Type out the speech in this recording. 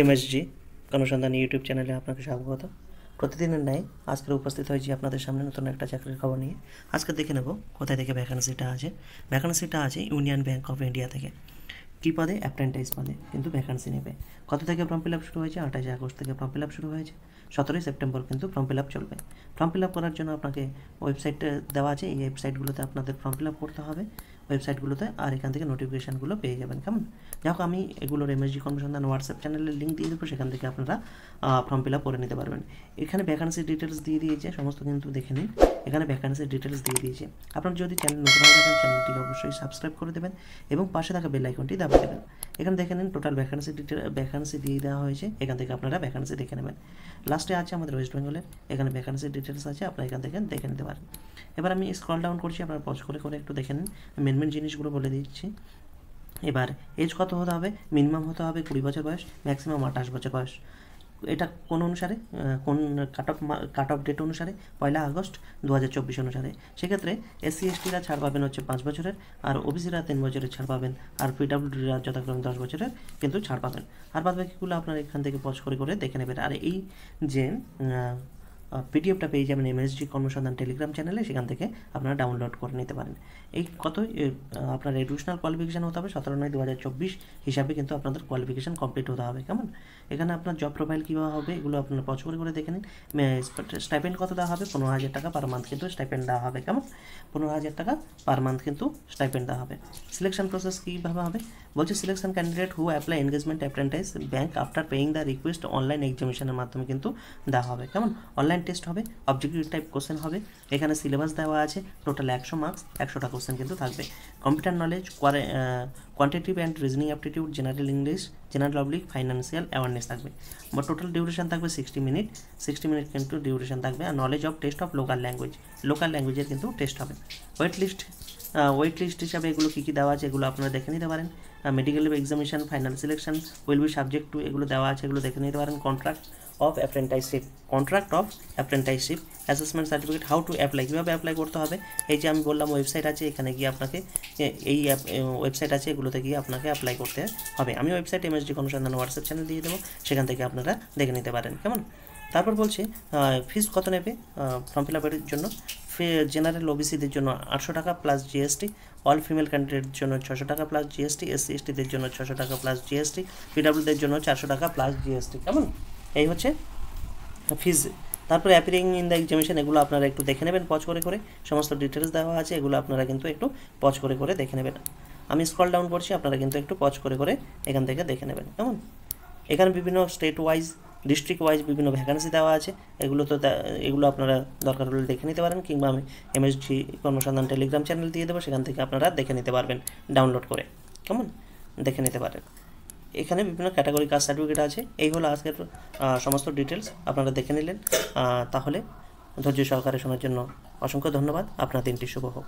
MSG কর্মসন্ধান YouTube চ্যানেলে আপনাকে স্বাগত। প্রতিদিনের ন্যায় আজকে উপস্থিত হয়েছি আপনাদের সামনে নতুন একটা চাকরির খবর নিয়ে। আজকে দেখে নেব কোথায় থেকে ভ্যাকান্সিটা আছে। ভ্যাকান্সিটা আছে ইউনিয়ন ব্যাঙ্ক অফ ইন্ডিয়া থেকে। কী পদে? অ্যাপ্রেন্টিস পদে কিন্তু ভ্যাকান্সি নেবে। কত থেকে ফর্ম ফিল আপ শুরু হয়েছে? 28 আগস্ট থেকে ফর্ম ফিল আপ শুরু হয়েছে। 17 সেপ্টেম্বর কিন্তু ফর্ম ফিল আপ চলবে। ফর্ম ফিল আপ করার জন্য আপনাকে ওয়েবসাইট দেওয়া আছে, এই ওয়েবসাইটগুলোতে আপনাদের ফর্ম ফিল আপ করতে হবে ওয়েবসাইটগুলোতে, আর এখান থেকে নোটিফিকেশানগুলো পেয়ে যাবেন। কেমন? যাই হোক, আমি এগুলোর এমএসজি কর্মসন্ধান হোয়াটসঅ্যাপ চ্যানেলের লিঙ্ক দিয়ে দেবো, সেখান থেকে আপনারা ফর্ম ফিল আপ করে নিতে পারবেন। এখানে ভ্যাকান্সি ডিটেলস দিয়ে দিয়েছে, সমস্ত কিন্তু দেখে নিন। এখানে ভ্যাকান্সি ডিটেলস দিয়ে দিয়েছে। আপনার যদি চ্যানেল নতুন হয়ে থাকেন চ্যানেলটিকে অবশ্যই সাবস্ক্রাইব করে দেবেন এবং পাশে থাকা বেল আইকনটি দাবিয়ে দেবেন। এখানে দেখে নিন টোটাল ভ্যাকান্সি দিয়ে দেওয়া হয়েছে, এখান থেকে আপনারা ভ্যাকান্সি দেখে নেবেন। লাস্টে আছে আমাদের ওয়েস্ট বেঙ্গলের, এখানে ভ্যাকান্সি ডিটেলস আছে, আপনারা এখান থেকে দেখে নিতে পারেন। এবার আমি স্ক্রল ডাউন করছি, আপনারা পজ করে করে একটু দেখে নিন। মেন জিনিসগুলো বলে দিচ্ছি। এবার এজ কত হতে হবে? মিনিমাম হতে হবে 20 বছর বয়স, ম্যাক্সিমাম 28 বছর বয়স। এটা কোন অনুসারে, কোন কাট অফ ডেট অনুসারে? 1 আগস্ট 2024 অনুসারে। সেক্ষেত্রে এসসি এসটিরা ছাড় পাবেন হচ্ছে 5 বছরের, আর ওবিসিরা 3 বছরের ছাড় পাবেন, আর পিডাব্লিউডিরা যথাক্রমে 10 বছরের কিন্তু ছাড় পাবেন। আর বাদ বাকিগুলো আপনারা এখান থেকে পজ করে করে দেখে নেবেন। আর এই যে পিডিএফটা পেয়ে যাবেন এমএসজি কর্মসন্ধান টেলিগ্রাম চ্যানেলে, সেখান থেকে আপনারা ডাউনলোড করে নিতে পারেন। এই আপনার এডুকেশনাল কোয়ালিফিকেশান হতে হবে 17/9/2024 হিসাবে কিন্তু আপনাদের কোয়ালিফিকেশান কমপ্লিট হতে হবে। কেমন? এখানে আপনার জব প্রোফাইল কীভাবে হবে এগুলো আপনারা পজ করে করে দেখে নিন। স্টাইপেন্ড কত দেওয়া হবে? 15,000 টাকা পার মান্থ কিন্তু স্টাইপেন্ড দেওয়া হবে। কেমন? 15,000 টাকা পার মান্থ কিন্তু স্টাইপেন্ড দেওয়া হবে। সিলেকশন প্রসেস কীভাবে হবে? বলছে selection candidate who apply engagement apprentice bank after paying the request online এক্সামিনেশনের মাধ্যমে কিন্তু দেওয়া হবে। কেমন? অনলাইন টেস্ট হবে, অবজেক্টিভ টাইপ কোশ্চেন হবে, এখানে সিলেবাস দেওয়া আছে, টোটাল 100 মার্কস, 100টা কোশ্চেন কিন্তু থাকবে। Computer knowledge, quantitative and reasoning aptitude, general English, general public, financial awareness থাকবে। বা টোটাল ডিউরেশন থাকবে 60 মিনিট, 60 মিনিট কিন্তু ডিউরেশন থাকবে। আর knowledge of test of local ল্যাঙ্গুয়েজের কিন্তু টেস্ট হবে। ওয়েট লিস্ট হিসাবে এগুলো কী কী দেওয়া আছে এগুলো আপনারা দেখে নিতে পারেন। Medical examination, final selection will be subject to, এগুলো দেওয়া আছে, এগুলো দেখে নিতে পারেন। Contract of apprenticeship, assessment certificate, how to apply, কীভাবে অ্যাপ্লাই করতে হবে। এই যে আমি বললাম ওয়েবসাইট আছে, এখানে গিয়ে আপনাকে এই ওয়েবসাইট আছে, এগুলোতে গিয়ে আপনাকে অ্যাপ্লাই করতে হবে। আমি ওয়েবসাইট এমএসজি কর্মসন্ধান হোয়াটসঅ্যাপ চ্যানেল দিয়ে দেবো, সেখান থেকে আপনারা দেখে নিতে পারেন। কেমন? তারপর বলছে ফিস কত নেবে ফর্ম ফিল আপের জন্য। জেনারেল ওবিসিদের জন্য 800 টাকা প্লাস জিএসটি, অল ফিমেল ক্যান্ডিডেটের জন্য 600 টাকা প্লাস জিএসটি, এসসি এসটিদের জন্য 600 টাকা প্লাস জিএসটি, পিডাব্লিউদের জন্য 400 টাকা প্লাস জিএসটি। কেমন? এই হচ্ছে ফিজ। তারপরে অ্যাপিয়ারিং ইন দ্য এক্সামিনেশন, এগুলো আপনারা একটু দেখে নেবেন পজ করে করে, সমস্ত ডিটেলস দেওয়া আছে, এগুলো আপনারা কিন্তু একটু পজ করে করে দেখে নেবেন। আমি স্ক্রল ডাউন করছি, আপনারা কিন্তু একটু পজ করে করে এখান থেকে দেখে নেবেন। কেমন? এখানে বিভিন্ন স্টেট ওয়াইজ, ডিস্ট্রিক্ট ওয়াইজ বিভিন্ন ভ্যাকান্সি দেওয়া আছে, এগুলো আপনারা দরকার হলে দেখে নিতে পারেন, কিংবা আমি এমএসজি কর্মসন্ধান টেলিগ্রাম চ্যানেল দিয়ে দেবো, সেখান থেকে আপনারা দেখে নিতে পারবেন ডাউনলোড করে। কেমন? দেখে নিতে পারেন। এখানে বিভিন্ন ক্যাটাগরি কাস্ট সার্টিফিকেট আছে। এই হলো আজকের সমস্ত ডিটেলস, আপনারা দেখে নিলেন। তাহলে ধৈর্য সহকারে শোনার জন্য অসংখ্য ধন্যবাদ। আপনার দিনটি শুভ হোক।